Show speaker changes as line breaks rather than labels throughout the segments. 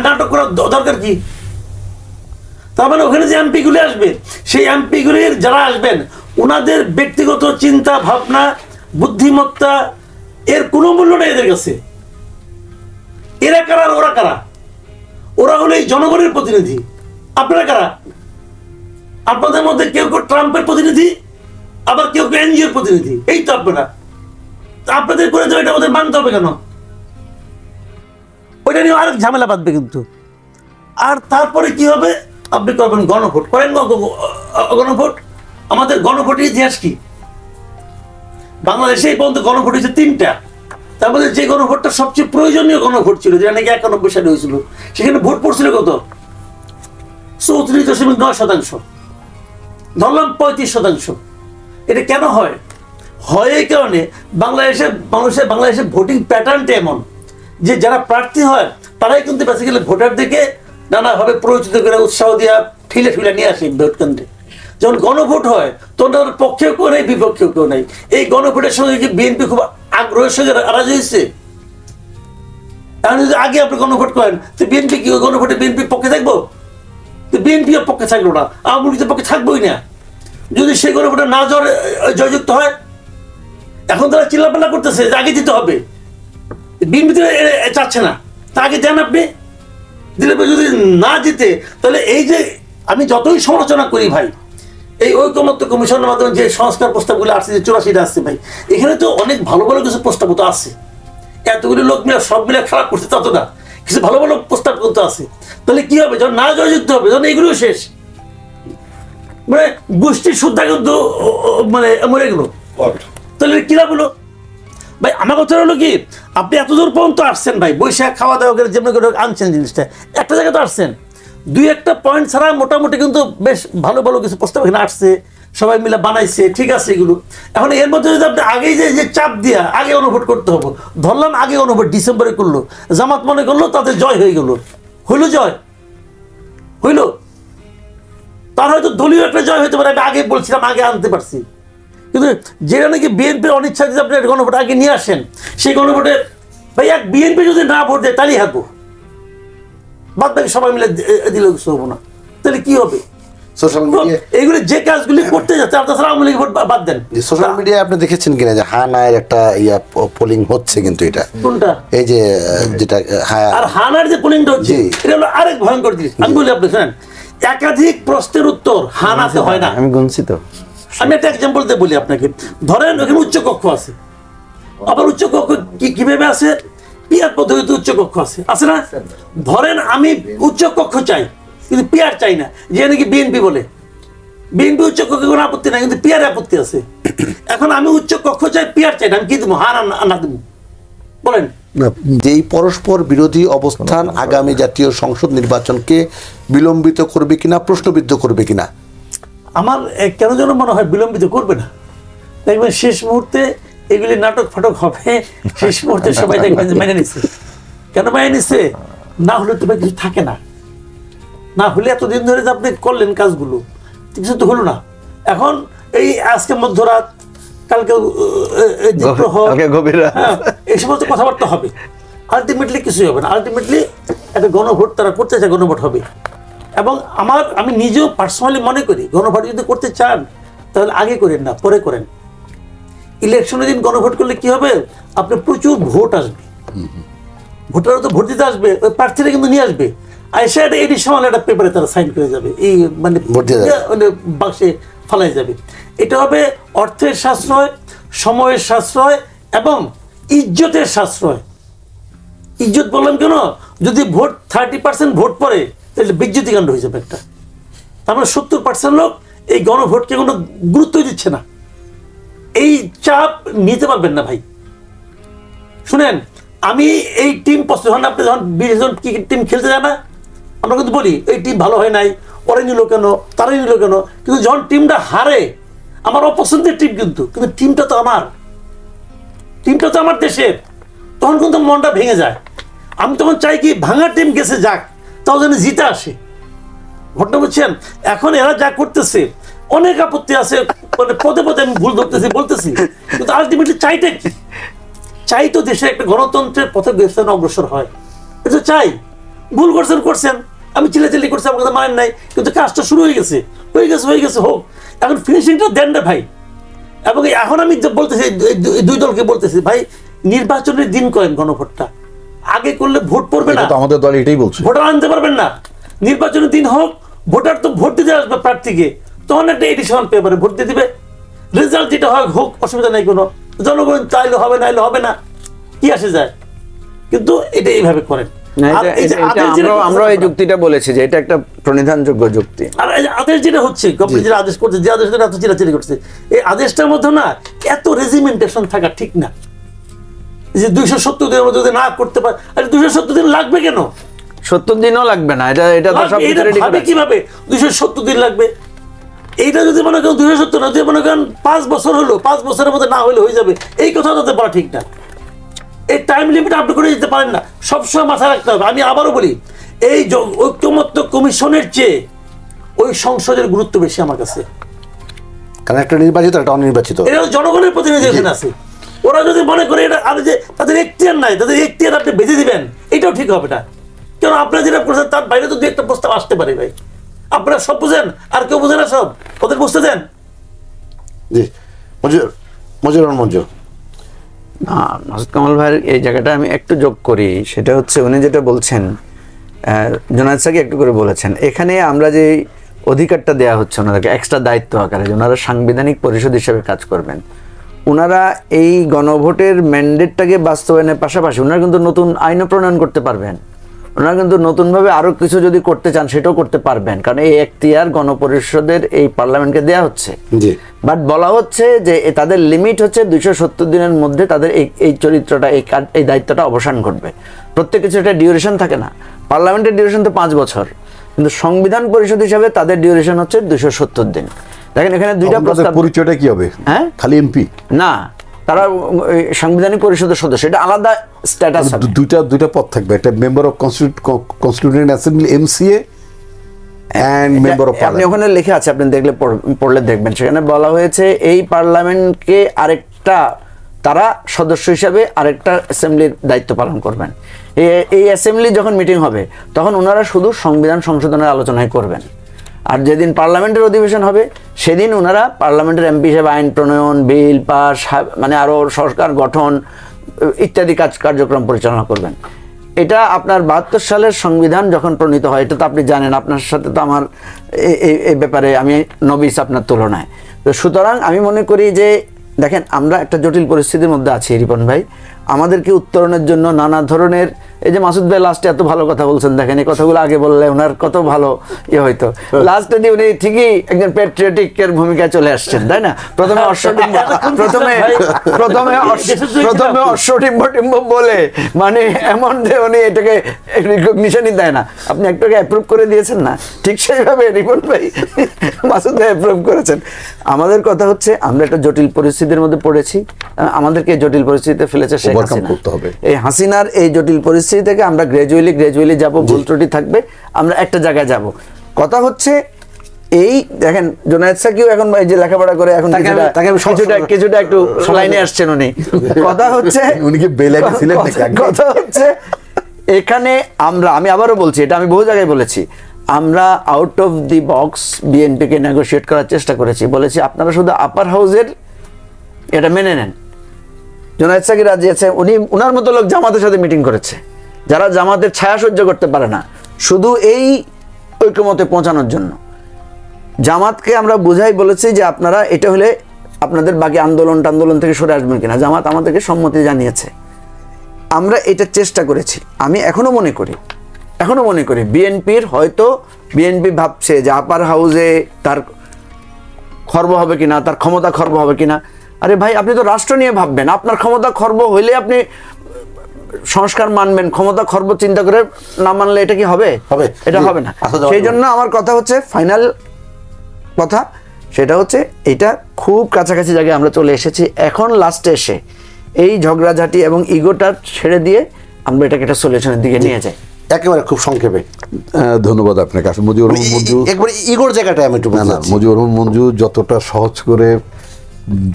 নাটক করার দরকার কি? তার মানে ওখানে যে এমপিগুলি আসবে, সেই এমপিগুলির যারা আসবেন ওনাদের ব্যক্তিগত চিন্তা ভাবনা, বুদ্ধিমত্তা এর কোনো মূল্য নেই এদের কাছে। এরা কারা আর ওরা কারা? ওরা হলো এই জনগণের প্রতিনিধি। আপনারা কারা? আপনাদের মধ্যে কেউ কেউ ট্রাম্পের প্রতিনিধি, আবার কেউ কেউ এনজিওর প্রতিনিধি। এই তো আপনারা, আপনাদের করে তো এটা ওদের মানতে হবে কেন? ওইটা নিয়ে আরেক ঝামেলা বাঁধবে কিন্তু। আর তারপরে কি হবে? আপনি করবেন গণভোট, করেন গণভোট। আমাদের গণভোটের ইতিহাস কি? বাংলাদেশে এই পর্যন্ত গণভোট হয়েছে 3টা। তার মধ্যে যে গণভোটটা সবচেয়ে প্রয়োজনীয় গণভোট ছিল, যেটা নাকি 91 সালে হয়েছিল, সেখানে ভোট পড়ছিল কত? 34.9%। ধরলাম 35%। এটা কেন হয়? হয় এই কারণে বাংলাদেশের ভোটিং প্যাটার্নটা এমন যে যারা প্রার্থী হয় তারাই কিন্তু বেসিক্যালি ভোটারদেরকে নানাভাবে পরিচিত করে উৎসাহ দিয়া ঠেলে নিয়ে আসে ভোট কেন্দ্রে। যখন গণভোট হয় তখন তাদের পক্ষেও কেউ নেই, বিপক্ষেও কেউ নেই। এই গণভোটের সঙ্গে কি বিএনপি খুব আগ্রহের সঙ্গে রাজি হয়েছে? এখন যদি আগে আপনি গণভোট করেন তো বিএনপি কি গণভোটে বিএনপির পক্ষে থাকবো? তো বিএনপিও পক্ষে থাকলো না, আওয়ামী লীগের পক্ষে থাকবোই না যদি সেই গণভোটে না জয়যুক্ত হয়। এখন তারা চিল্লাপাল্লা করতেছে যে আগে দিতে হবে, বিএনপি চাচ্ছে না, তা আগে দেন আপনি। দিলে যদি না জিতে, তাহলে এই যে আমি যতই সমালোচনা করি ভাই, এই ঐকমত্য কমিশনের মাধ্যমে যে সংস্কার প্রস্তাবগুলো আসছে, যে 84টা আসছে ভাই, এখানে তো অনেক ভালো ভালো কিছু প্রস্তাব তো আছে। এতগুলো লোক মিলে সব মিলে খারাপ করছে তত না, কিছু ভালো ভালো প্রস্তাব কিন্তু আছে। তাহলে কি হবে? যখন না জয়যুক্ত হবে, যখন এগুলো শেষ, মানে গোষ্ঠীর শুদ্ধা কিন্তু মানে মরে গেল, তাহলে কি লাভ হলো ভাই? আমার কথা হলো কি, আপনি এত দূর পর্যন্ত আসছেন ভাই, বৈশাখ খাওয়া দাওয়া করে যেমন করে আনছেন জিনিসটা, একটা জায়গায় তো আসছেন। 2-1টা পয়েন্ট ছাড়া মোটামুটি কিন্তু বেশ ভালো ভালো কিছু প্রস্তাব এখানে আসছে, সবাই মিলে বানাইছে, ঠিক আছে এগুলো। এখন এর মধ্যে যদি আপনি আগেই যে চাপ দিয়া আগে অনুভোট করতে হবে, ধরলাম আগে অনুভোট ডিসেম্বরে করলো, জামাত মনে করলো তাদের জয় হয়ে গেল, হইলো জয় হইলো, তার হয়তো দলীয় একটা জয় হইতে পারে, আমি আগে বলছিলাম আগে আনতে পারছি। কিন্তু যেটা নাকি বিএনপির অনিচ্ছা যদি আপনি গণভোট আগে নিয়ে আসেন, সেই গণভোটে ভাই এক বিএনপি যদি না ভোট দেয় তাহলেই হারবো, বাদ বাকি সবাই মিলে দিলে কিছু হবো না। তাহলে কি হবে? সোশ্যাল মিডিয়া এইগুলি যে কাজগুলি করতে যাচ্ছে, আপনারা আওয়ামী লীগ ভোট বাদ দেন।
সোশ্যাল মিডিয়ায় আপনি দেখেছেন কিনা যে হানার একটা পোলিং হচ্ছে, কিন্তু এটা
কোনটা?
এই যে যেটা
আর হানার যে পোলিংটা হচ্ছে, এটা হলো আরেক ভয়ঙ্কর জিনিস। আমি বলি আপনি শুনেন, একাধিক প্রশ্নের উত্তর হানাতে হয় না।
আমি গুনছি তো,
আমি একটা এক্সাম্পল দিয়ে বলি আপনাকে। ধরেন ওখানে উচ্চ কক্ষ আছে, আবার উচ্চ কক্ষ কিভাবে আছে? পিয়ার পদ্ধতিতে উচ্চ কক্ষ আছে না? ধরেন আমি উচ্চ কক্ষ চাই কিন্তু পিয়ার চাই না, যে নাকি বিএনপি বলে। বিএনপি উচ্চ কক্ষে কোনো আপত্তি নাই, কিন্তু পিয়ার আপত্তি আছে। এখন আমি উচ্চ কক্ষ চাই, পিয়ার চাই না, আমি কি দেবো? হার না দেবো? বলেন।
যেই পরস্পর বিরোধী অবস্থান আগামী জাতীয় সংসদ নির্বাচনকে বিলম্বিত করবে কিনা, প্রশ্নবিদ্ধ করবে কিনা,
আমার কেন যেন মনে হয় বিলম্বিত করবে না। দেখবেন শেষ মুহূর্তে এগুলি নাটক ফাটক হবে, শেষ মুহূর্তে সবাই দেখবেন মেনে নিচ্ছে। কেন মেনে নিচ্ছে? না হলে তো কিছু থাকে না, না হলে এতদিন ধরে যে আপনি করলেন কাজগুলো, কিছু তো হলো না। এখন এই আজকে মধ্যরাত, কালকে এই সমস্ত কথাবার্তা হবে, আলটিমেটলি কিছুই হবে না। আলটিমেটলি একটা গণভোট তারা করতে চায়, গণভোট হবে। এবং আমি নিজেও পার্সোনালি মনে করি, গণভোট যদি করতে চান তাহলে আগে করেন না, পরে করেন। ইলেকশনের দিন গণভোট করলে কি হবে? আপনার প্রচুর ভোট আসবে, ভোটাররা তো ভোট দিতে আসবে, ওই প্রার্থীরা কিন্তু নিয়ে আসবে, আর সে একটা এডিশনাল একটা পেপারে তারা সাইন করে যাবে, এই মানে বাক্সে ফালাই যাবে। এটা হবে অর্থের সাশ্রয়, সময়ের সাশ্রয় এবং ইজ্জতের সাশ্রয়। ইজ্জত বললাম কেন? যদি ভোট 30% ভোট পড়ে তাহলে বিজ্জতি কাণ্ড হয়ে যাবে একটা। তার মানে 70% লোক এই গণভোটকে কোনো গুরুত্ব দিচ্ছে না। এই চাপ নিতে পারবেন না ভাই। শুনেন, আমি এই টিম পছন্দ, আপনি যখন 20 জন টিম খেলতে যায় না, আমরা কিন্তু বলি এই টিম ভালো হয় নাই, ওরাই নিল কেন, তারাই নিল কেন। কিন্তু যখন টিমটা হারে, আমার অপছন্দের টিম, কিন্তু টিমটা তো আমার, টিমটা তো আমার দেশের, তখন কিন্তু মনটা ভেঙে যায়। আমি তখন চাই কি ভাঙা টিম গেছে যাক, তাও যেন জিতে আসে। ঘটনা বুঝছেন? এখন এরা যা করতেছে, অনেক আপত্তি আছে, মানে পদে পদে আমি ভুল ধরতেছি বলতেছি, কিন্তু আলটিমেটলি চাইটা কি? চাই তো দেশে একটা গণতন্ত্রের পথে অগ্রসর হয়, এটা চাই। ভুল করছেন করছেন, আমি চিল্লাচিল্লি করছি, আমার কথা মানেন নাই, কিন্তু কাজটা শুরু হয়ে গেছে হোক, এখন ফিনিশিংটা দেন না ভাই। এবং এখন আমি বলতেছি দুই দলকে বলতেছি, ভাই নির্বাচনের দিন করেন গণভোটটা, আগে করলে ভোট পড়বে না,
আমাদের দল এটাই বলছে,
ভোটার আনতে পারবেন না। নির্বাচনের দিন হোক, ভোটার তো ভোট দিতে আসবে প্রার্থীকে, তখন একটা এডিশনাল পেপারে ভোট দিয়ে দিবে, রেজাল্ট যেটা হয় হোক, অসুবিধা নেই কোনো, জনগণ চাইলে হবে না এলে হবে না, কি আসে যায়। কিন্তু এটা এইভাবে করেন।
আমরা এই যুক্তিটা বলেছি যে এটা একটা প্রণিধানযোগ্য যুক্তি।
আর আদেশ যেটা হচ্ছে, গভর্নমেন্ট যেটা আদেশ করছে, যে আদেশ এত চিল্লাচিল্লি করছে, এই আদেশটার মধ্যে না এত রেজিমেন্টেশন থাকা ঠিক না, যে 270 দিনের মধ্যে যদি না করতে পারে, আরে 270 দিন লাগবে কেন?
70 দিনও লাগবে না, এটা তো সব
কিভাবে 270 দিন লাগবে? এইটা যদি মনে করেন 270 না, যদি মনে করেন 5 বছর হলো, 5 বছরের মধ্যে না হলে হয়ে যাবে, এই কথা তাতে বলা ঠিক না। এই টাইম লিমিট আপনি করে দিতে পারেন না, সবসময় মাথায় রাখতে হবে। আমি আবারও বলি, এই ঐক্যমত্য কমিশনের চেয়ে ওই সংসদের গুরুত্ব বেশি আমার কাছে,
কারণ একটা নির্বাচিত একটা অনির্বাচিত,
এটা জনগণের প্রতিনিধি এখানে আছে। ওরা যদি মনে করে এটা আর যে তাদের এখতিয়ার নাই, তাদের এখতিয়ার আপনি বেঁধে দিবেন, এটাও ঠিক হবে না। কেন আপনারা যেটা করছেন তার বাইরে তো 2-1টা প্রস্তাব আসতে পারে ভাই। আপনারা সব বুঝেন, আর কেউ বুঝে না সব, ওদের বুঝতে দেন।
জি মঞ্জুর
মাসুদ কামাল ভাইয়ের এই জায়গাটা আমি একটু যোগ করি, সেটা হচ্ছে উনি যেটা বলছেন, জোনায়েদ সাকি একটু করে বলেছেন, এখানে আমরা যে অধিকারটা দেওয়া হচ্ছে ওনাদেরকে এক্সট্রা দায়িত্ব আকারে, যে ওনারা সাংবিধানিক পরিষদ হিসেবে কাজ করবেন, ওনারা এই গণভোটের ম্যান্ডেটটাকে বাস্তবায়নের পাশাপাশি ওনারা কিন্তু নতুন আইনও প্রণয়ন করতে পারবেন, ওনারা কিন্তু নতুনভাবে আরও কিছু যদি করতে চান সেটাও করতে পারবেন, কারণ এই এখতিয়ার গণপরিষদের এই পার্লামেন্টকে দেওয়া হচ্ছে। বাট বলা হচ্ছে যে তাদের লিমিট হচ্ছে 270 দিনের মধ্যে তাদের এই চরিত্রটা, এই দায়িত্বটা অবসান ঘটবে। প্রত্যেক কিছু একটা ডিউরেশন থাকে না, পার্লামেন্টের ডিউরেশন তো 5 বছর, কিন্তু সংবিধান পরিষদ হিসাবে তাদের ডিউরেশন হচ্ছে 270 দিন। দেখেন এখানে দুইটা প্রস্তাব,
পরিচয়টা কি হবে?
হ্যাঁ,
খালি এমপি না,
তারা সাংবিধানিক পরিষদের সদস্য, এটা আলাদা স্ট্যাটাস হবে।
দুইটা পদ থাকবে, একটা member of constituent assembly MCA and member of parliament.
আপনি ওখানে লেখা আছে, আপনি পড়লে দেখবেন, সেখানে বলা হয়েছে এই পার্লামেন্টকে আরেকটা, তারা সদস্য হিসাবে আরেকটা অ্যাসেম্বলির দায়িত্ব পালন করবেন। এই অ্যাসেম্বলি যখন মিটিং হবে তখন ওনারা শুধু সংবিধান সংশোধনের আলোচনায় করবেন, আর যেদিন পার্লামেন্টের অধিবেশন হবে সেদিন ওনারা পার্লামেন্টের এমপি হিসেবে আইন প্রণয়ন, বিল পাস, মানে আরও সরকার গঠন ইত্যাদি কার্যক্রম পরিচালনা করবেন। এটা আপনার 72 সালের সংবিধান যখন প্রণীত হয়, এটা তো আপনি জানেন, আপনার সাথে তো আমার এই ব্যাপারে আমি নবিস আপনার তুলনায়। তো সুতরাং আমি মনে করি যে দেখেন আমরা একটা জটিল পরিস্থিতির মধ্যে আছি রিপন ভাই, আমাদেরকে উত্তরণের জন্য নানা ধরনের, এই যে মাসুদ ভাই লাস্টে এত ভালো কথা বলছেন, দেখেন এই কথাগুলো আগে বললে ওনার কত ভালো হইতো, লাস্টে দিয়ে উনি ঠিকই একজন প্যাট্রিয়টিকের ভূমিকায় চলে আসছেন, তাই না? প্রথমে অশ্বটিম্ব বলে, মানে এমন যে উনি এটাকে রিকগনিশনই দেয় না, আপনি একটাকে অ্যাপ্রুভ করে দিয়েছেন না, ঠিক সেইভাবে রিপন ভাই মাসুদ ভাই অ্যাপ্রুভ করেছেন। আমাদের কথা হচ্ছে আমরা একটা জটিল পরিস্থিতির মধ্যে পড়েছি, আমাদেরকে জটিল পরিস্থিতিতে ফেলেছে শেখ হাসিনা। এই হাসিনার এই জটিল পরিস্থিতি থেকে আমরা গ্রাজুয়ালি যাব, ভুল ত্রুটি থাকবে, আমরা একটা জায়গায় যাব। কথা হচ্ছে এই দেখেন জোনায়েদ সাকিও এখন এই যে লেখাপড়া করে এখন কিছুটা একটু লাইনে আসছেন উনি। কথা হচ্ছে কথা হচ্ছে এখানে আমি আবারও বলছি, এটা আমি বহু জায়গায় বলেছি, আমরা আউট অফ দি বক্স বিএনপিকে নেগোশিয়েট করার চেষ্টা করেছি, বলেছি আপনারা শুধু আপার হাউসের এটা মেনে নেন। জোনায়েদ সাকি রাজি আছে, উনি ওনার মতো লোক জামাতের সাথে মিটিং করেছে, যারা জামাতের ছায়া সহ্য করতে পারে না, শুধু এই ঐক্যমতে পৌঁছানোর জন্য। জামাতকে আমরা বুঝাই বলেছি যে আপনারা এটা হলে আপনাদের বাকি আন্দোলন থেকে সরে আসবেন কিনা, জামাত আমাদেরকে সম্মতি জানিয়েছে, আমরা এটা চেষ্টা করেছি। আমি এখনো মনে করি বিএনপির হয়তো বিএনপি ভাবছে যে আপার হাউসে তার খর্ব হবে কিনা, তার ক্ষমতা খর্ব হবে কিনা। আরে ভাই, আপনি তো রাষ্ট্র নিয়ে ভাববেন, আপনার ক্ষমতা খর্ব হইলে আপনি সংস্কার মানবেন, ক্ষমতা খর্ব চিন্তা করে না মানলে এটা কি হবে? এটা হবে না। সেই জন্য আমার কথা হচ্ছে, ফাইনাল কথা সেটা হচ্ছে, এটা খুব কাছাকাছি জায়গায় আমরা চলে এসেছি। এখন লাস্টে এসে এই ঝগড়াঝাটি এবং ইগোটা ছেড়ে দিয়ে আমরা এটাকে একটা সলিউশনের দিকে নিয়ে যাই।
একেবারে খুব সংক্ষেপে
ধন্যবাদ আপনাকে। মুজিবুর রহমান মঞ্জু,
একবারে ইগোর জায়গাটা আমি একটু
মুজিবুর রহমান মঞ্জু যতটা সহজ করে,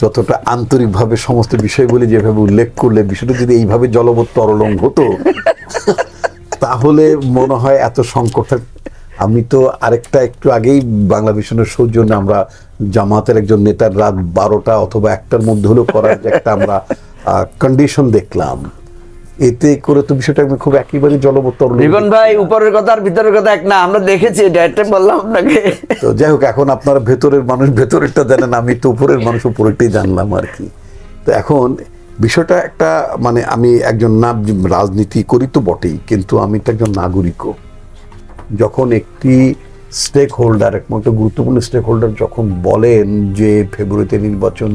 যতটা আন্তরিকভাবে সমস্ত বিষয়গুলি যেভাবে উল্লেখ করলে, বিষয়টা যদি এইভাবে জলবৎ তরলং হতো তাহলে মনে হয় এত সংকট। আমি তো আরেকটা একটু আগেই বাংলা ভিশনের সৌজন্যে আমরা জামাতের একজন নেতার রাত 12টা অথবা 1টার মধ্যে হলেও করার যে একটা আমরা কন্ডিশন দেখলাম, এতে করে তো বিষয়টা আমি খুব একেবারে জলবত্তর।
রিপন ভাই, উপরের কথা আর ভিতরের কথা এক না, আমরা দেখেছি, এটা একটা বললাম আপনাকে।
তো যাই হোক, এখন আপনারা ভেতরের মানুষ ভেতরেরটা জানেন, আমি তো উপরের মানুষ উপরেরটাই জানলাম আর কি। তো এখন বিষয়টা একটা মানে আমি একজন রাজনীতি করি তো বটেই, কিন্তু আমি তো একজন নাগরিকও। যখন একটি স্টেক হোল্ডার, একটা গুরুত্বপূর্ণ স্টেক হোল্ডার যখন বলেন যে ফেব্রুয়ারিতে নির্বাচন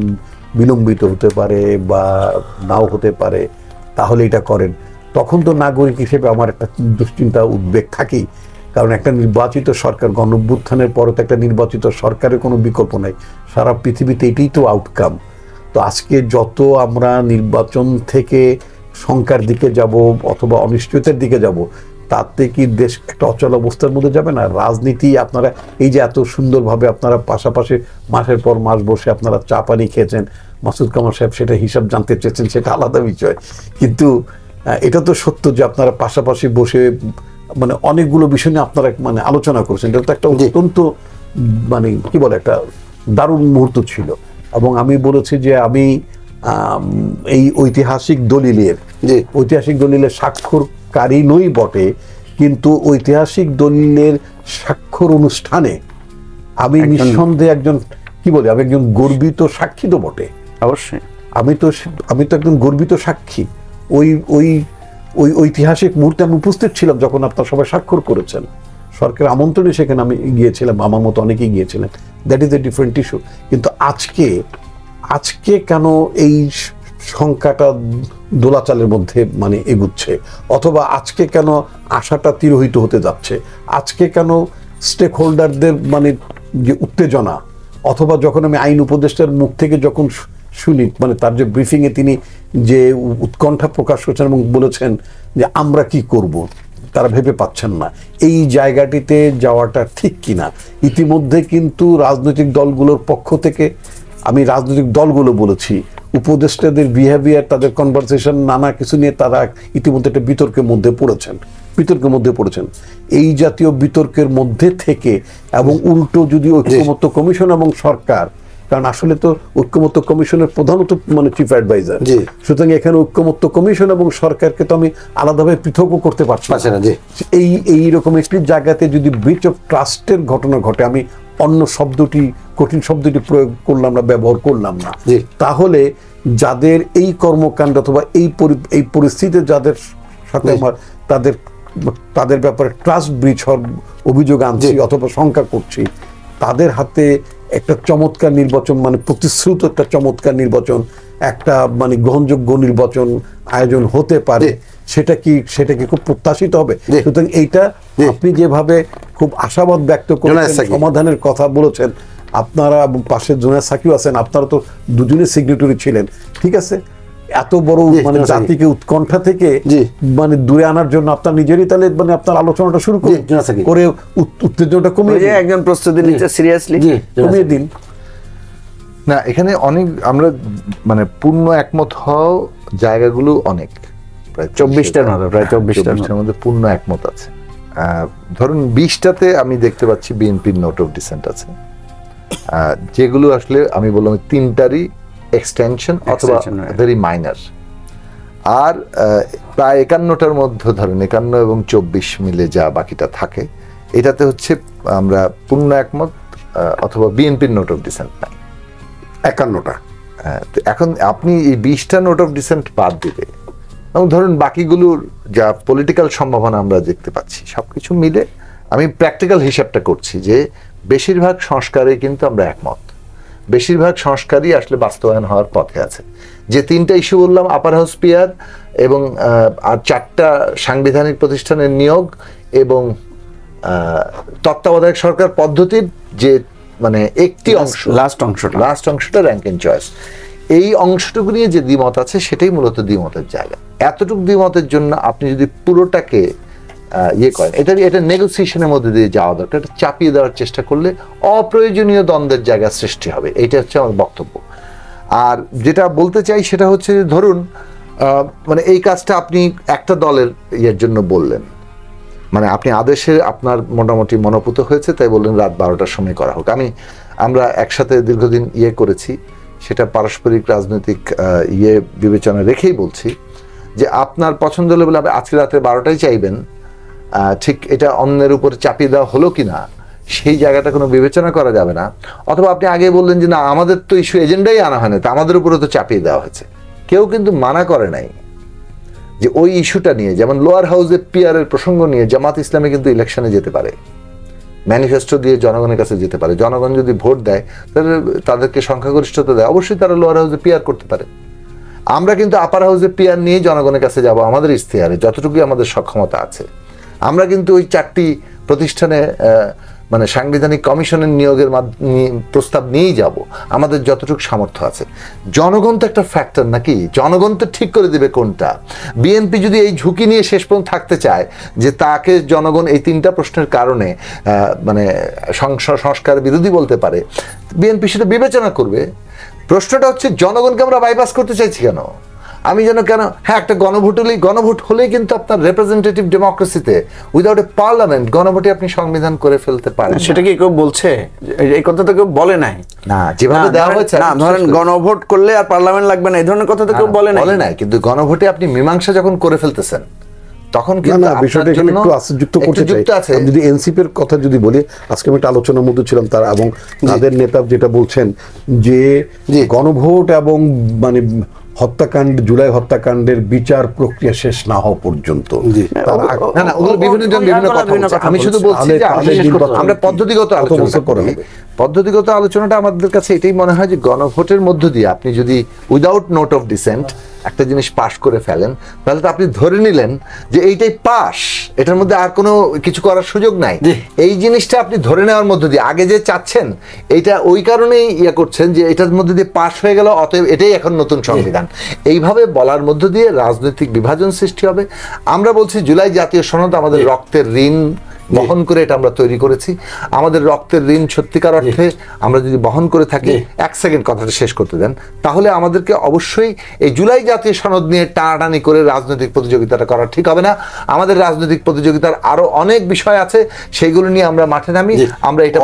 বিলম্বিত হতে পারে বা নাও হতে পারে, তাহলে এটা করেন, তখন তো নাগরিক হিসেবে আমার একটা দুশ্চিন্তা উদ্বেগ থাকেই। কারণ একটা নির্বাচিত সরকার, গণঅভ্যুত্থানের পরে তো একটা নির্বাচিত সরকারের কোনো বিকল্প নাই, সারা পৃথিবীতে এটাই তো আউটকাম। তো আজকে যত আমরা নির্বাচন থেকে শঙ্কার দিকে যাব অথবা অনিশ্চয়তার দিকে যাব, তাতে কি দেশ একটা অচল অবস্থার মধ্যে যাবে না? রাজনীতি আপনারা এই যে এত সুন্দরভাবে আপনারা পাশাপাশি মাসের পর মাস বসে আপনারা চা পানি খেয়েছেন, মাসুদ কামাল সাহেব সেটা হিসাব জানতে চেয়েছেন, সেটা আলাদা বিষয়, কিন্তু এটা তো সত্য যে আপনারা পাশাপাশি বসে মানে অনেকগুলো বিষয় নিয়ে আপনারা মানে আলোচনা করেছেন। এটা তো একটা অত্যন্ত মানে কি বলে একটা দারুণ মুহূর্ত ছিল। এবং আমি বলেছি যে আমি এই ঐতিহাসিক দলিলের স্বাক্ষরকারী নই বটে, কিন্তু ঐতিহাসিক দলিলের স্বাক্ষর অনুষ্ঠানে আমি নিঃসন্দেহে একজন কি বলে আমি একজন গর্বিত সাক্ষী তো বটে।
অবশ্যই
আমি তো একজন গর্বিত সাক্ষী। ওই ওই ওই ঐতিহাসিক মুহূর্তে আমি উপস্থিত ছিলাম যখন আপনারা সবাই স্বাক্ষর করেছেন। সরকারের আমন্ত্রণে সেখানে আমি গিয়েছিলাম, আমার মতো অনেকেই গিয়েছিলেন। That is a different issue. কিন্তু আজকে কেন এই সংখ্যাটা দোলাচালের মধ্যে মানে এগুচ্ছে, অথবা আজকে কেন আশাটা তিরোহিত হতে যাচ্ছে, আজকে কেন স্টেক হোল্ডারদের মানে যে উত্তেজনা, অথবা যখন আমি আইন উপদেষ্টার মুখ থেকে যখন শুনি মানে তার যে ব্রিফিংয়ে তিনি যে উৎকণ্ঠা প্রকাশ করেছেন এবং বলেছেন যে আমরা কি করব, তারা ভেবে পাচ্ছেন না, এই জায়গাটিতে যাওয়াটা ঠিক কিনা। ইতিমধ্যে কিন্তু রাজনৈতিক দলগুলোর পক্ষ থেকে, আমি রাজনৈতিক দলগুলো বলেছি, উপদেষ্টাদের বিহেভিয়ার, তাদের কনভারসেশন, নানা কিছু নিয়ে তারা ইতিমধ্যে একটা বিতর্কের মধ্যে পড়েছেন। এই জাতীয় বিতর্কের মধ্যে থেকে এবং উল্টো যদি ঐক্যমত্য কমিশন এবং সরকার, কারণ আসলে তো ঐক্যমত্য কমিশনের প্রধানত মানে চিফ অ্যাডভাইজার, সুতরাং এখানে ঐক্যমত্য কমিশন এবং সরকারকে তো আমি আলাদাভাবে পৃথকও করতে পারছি না। এইরকম একটি জায়গাতে যদি ব্রিচ অফ ট্রাস্টের ঘটনা ঘটে, আমি অন্য কঠিন শব্দটি প্রয়োগ করলাম না, ব্যবহার করলাম না, তাহলে যাদের এই কর্মকাণ্ড অথবা এই পরিস্থিতিতে যাদের সাথে আমার তাদের ব্যাপারে ট্রাস্ট ব্রিচ হওয়ার অভিযোগ আনছি অথবা শঙ্কা করছি, তাদের হাতে একটা চমৎকার নির্বাচন মানে প্রতিশ্রুত একটা চমৎকার নির্বাচন, একটা মানে গ্রহণযোগ্য নির্বাচন আয়োজন হতে পারে, সেটা কি খুব প্রত্যাশিত হবে। সুতরাং এইটা আপনি যেভাবে খুব আশাবাদ ব্যক্ত করেছেন, সমাধানের কথা বলেছেন, আপনারা পাশে জুনায়েদ সাকিও আছেন, আপনারা তো দুজনের সিগনেটরি ছিলেন, ঠিক আছে, এত বড় মানে জাতিকে উৎকণ্ঠা থেকে মানে দূরে আনার জন্য আপনার নিজেরই তাহলে মানে আপনার আলোচনাটা শুরু করে উত্তেজনাটা কমিয়ে
একজন প্রস্তুতি নিচ্ছে, সিরিয়াসলি
কমিয়ে দিন।
না, এখানে অনেক আমরা মানে পূর্ণ একমত হওয়া জায়গাগুলো অনেক, প্রায় 24টার মধ্যে পূর্ণ একমত আছে। ধরুন 20টাতে আমি দেখতে পাচ্ছি বিএনপির নোট অফ ডিসেন্ট আছে, যেগুলো আসলে আমি বললাম 3টারই এক্সটেনশন অথবা ভেরি মাইনার। আর প্রায় 51টার মধ্যে ধরেন 51 এবং 24 মিলে যা বাকিটা থাকে, এটাতে হচ্ছে আমরা পূর্ণ একমত অথবা বিএনপির নোট অফ ডিসেন্ট নাই
51টা।
তো এখন আপনি এই 20টা নোট অফ ডিসেন্ট বাদ দিলে এবং ধরুন বাকিগুলোর যা পলিটিক্যাল সম্ভাবনা আমরা দেখতে পাচ্ছি, সবকিছু মিলে আমি প্র্যাকটিক্যাল হিসাবটা করছি যে বেশিরভাগ সংস্কারে কিন্তু আমরা একমত, বেশিরভাগ সংস্কারই আসলে বাস্তবায়ন হওয়ার পথে আছে। যে 3টা ইস্যু বললাম, আপার হাউস পিয়ার এবং আর 4টা সাংবিধানিক প্রতিষ্ঠানের নিয়োগ এবং তত্ত্বাবধায়ক সরকার পদ্ধতির যে মানে একটি অংশ, লাস্ট অংশটা র্যাঙ্ক এন্ড চয়েস, এই অংশটুকু নিয়ে যে দ্বিমত আছে সেটাই মূলত দ্বিমতের জায়গা। এতটুকু দ্বিমতের জন্য আপনি যদি পুরোটাকে করেন, এটা নেগোসিয়েশনের মধ্যে দিয়ে যাওয়া দরকার। এটা চাপিয়ে দেওয়ার চেষ্টা করলে অপ্রয়োজনীয় দ্বন্দ্বের জায়গা সৃষ্টি হবে, এটা হচ্ছে আমার বক্তব্য। আর যেটা বলতে চাই সেটা হচ্ছে ধরুন মানে এই কাজটা আপনি একটা দলের জন্য বললেন, মানে আপনি আদেশে আপনার মোটামুটি মনোপুত হয়েছে, তাই বললেন রাত 12টার সময় করা হোক। আমরা একসাথে দীর্ঘদিন করেছি, সেটা পারস্পরিক রাজনৈতিক বিবেচনা রেখেই বলছি যে আপনার পছন্দ হলে বলে আপনি আজকে রাতে 12টায় চাইবেন, ঠিক এটা অন্যের উপর চাপিয়ে দেওয়া হলো কিনা সেই জায়গাটা কোনো বিবেচনা করা যাবে না। অথবা আপনি আগে বললেন যে না আমাদের তো ইস্যু এজেন্ডাই আনা হয় না, তা আমাদের উপরে তো চাপিয়ে দেওয়া হয়েছে। কেউ কিন্তু মানা করে নাই যে ওই ইস্যুটা নিয়ে, যেমন লোয়ার হাউসে পিআরের প্রসঙ্গ নিয়ে জামাত ইসলামী কিন্তু ইলেকশনে যেতে পারে, ম্যানিফেস্টো দিয়ে জনগণের কাছে যেতে পারে। জনগণ যদি ভোট দেয় তাহলে তাদেরকে সংখ্যাগরিষ্ঠতা দেয়, অবশ্যই তারা লোয়ার হাউসে পিআর করতে পারে। আমরা কিন্তু আপার হাউসে পিআর নিয়ে জনগণের কাছে যাব আমাদের ইশতেহারে যতটুকু আমাদের সক্ষমতা আছে। আমরা কিন্তু ওই 4টি প্রতিষ্ঠানে মানে সাংবিধানিক কমিশনের নিয়োগের প্রস্তাব নিয়েই যাব আমাদের যতটুকু সামর্থ্য আছে। জনগণ তো একটা ফ্যাক্টর নাকি, জনগণ তো ঠিক করে দেবে কোনটা। বিএনপি যদি এই ঝুঁকি নিয়ে শেষ পর্যন্ত থাকতে চায় যে তাকে জনগণ এই 3টা প্রশ্নের কারণে মানে সংস্কার বিরোধী বলতে পারে, বিএনপি সেটা বিবেচনা করবে। প্রশ্নটা হচ্ছে জনগণকে আমরা বাইপাস করতে চাইছি কেন? আমি যেন কেন, হ্যাঁ একটা গণভোট হলেই কিন্তু আপনার রিপ্রেজেন্টেটিভ ডেমোক্রেসিতে উইদাউট এ পার্লামেন্ট গণভোটে আপনি সংবিধান করে ফেলতে পারেন।
সেটা কি কেউ বলছে? এই কথা তো কেউ বলে নাই।
না, যেভাবে দেওয়া হয়েছে,
না ধরেন গণভোট করলে আর পার্লামেন্ট লাগবে না, এই ধরনের কথা তো কেউ বলে নাই।
কিন্তু গণভোটে আপনি মীমাংসা যখন করে ফেলতেছেন তখন কিন্তু
বিষয়টা এখানে একটু যুক্ত করতে চাই। যদি এনসিপির কথা যদি বলি, আজকে আমি একটা আলোচনার মধ্যে ছিলাম তার এবং তাদের নেতা যেটা বলছেন যে গণভোট এবং মানে হত্যাকাণ্ড, জুলাই হত্যাকাণ্ডের বিচার প্রক্রিয়া শেষ না হওয়া পর্যন্ত
আমি শুধু বলছি যে আমরা পদ্ধতিগত আলোচনাটা আমাদের কাছে এটাই মনে হয় যে গণভোটের মধ্য দিয়ে আপনি যদি উইদাউট নোট অফ ডিসেন্ট একটা জিনিস পাশ করে ফেলেন তাহলে তো আপনি ধরে নিলেন যে এইটাই পাস, এটার মধ্যে আর কোনো কিছু করার সুযোগ নাই। এই জিনিসটা আপনি ধরে নেওয়ার মধ্য দিয়ে আগে যে চাচ্ছেন এইটা ওই কারণেই করছেন যে এটার মধ্যে দিয়ে পাস হয়ে গেল, অতএব এটাই এখন নতুন সংবিধান। এইভাবে বলার মধ্য দিয়ে রাজনৈতিক বিভাজন সৃষ্টি হবে। আমরা বলছি জুলাই জাতীয় সনদ আমাদের রক্তের ঋণ বহন করে এটা আমরা তৈরি করেছি। আমাদের রক্তের ঋণ সত্যিকার অর্থে আমরা যদি বহন করে থাকি, 1 সেকেন্ড কথাটা শেষ করতে দেন, তাহলে আমাদেরকে অবশ্যই এই জুলাই জাতীয় সনদ নিয়ে টানাটানি করে রাজনৈতিক প্রতিযোগিতাটা করা ঠিক হবে না। আমাদের রাজনৈতিক প্রতিযোগিতার আরো অনেক বিষয় আছে, সেইগুলো নিয়ে আমরা মাঠে নামি, আমরা এটা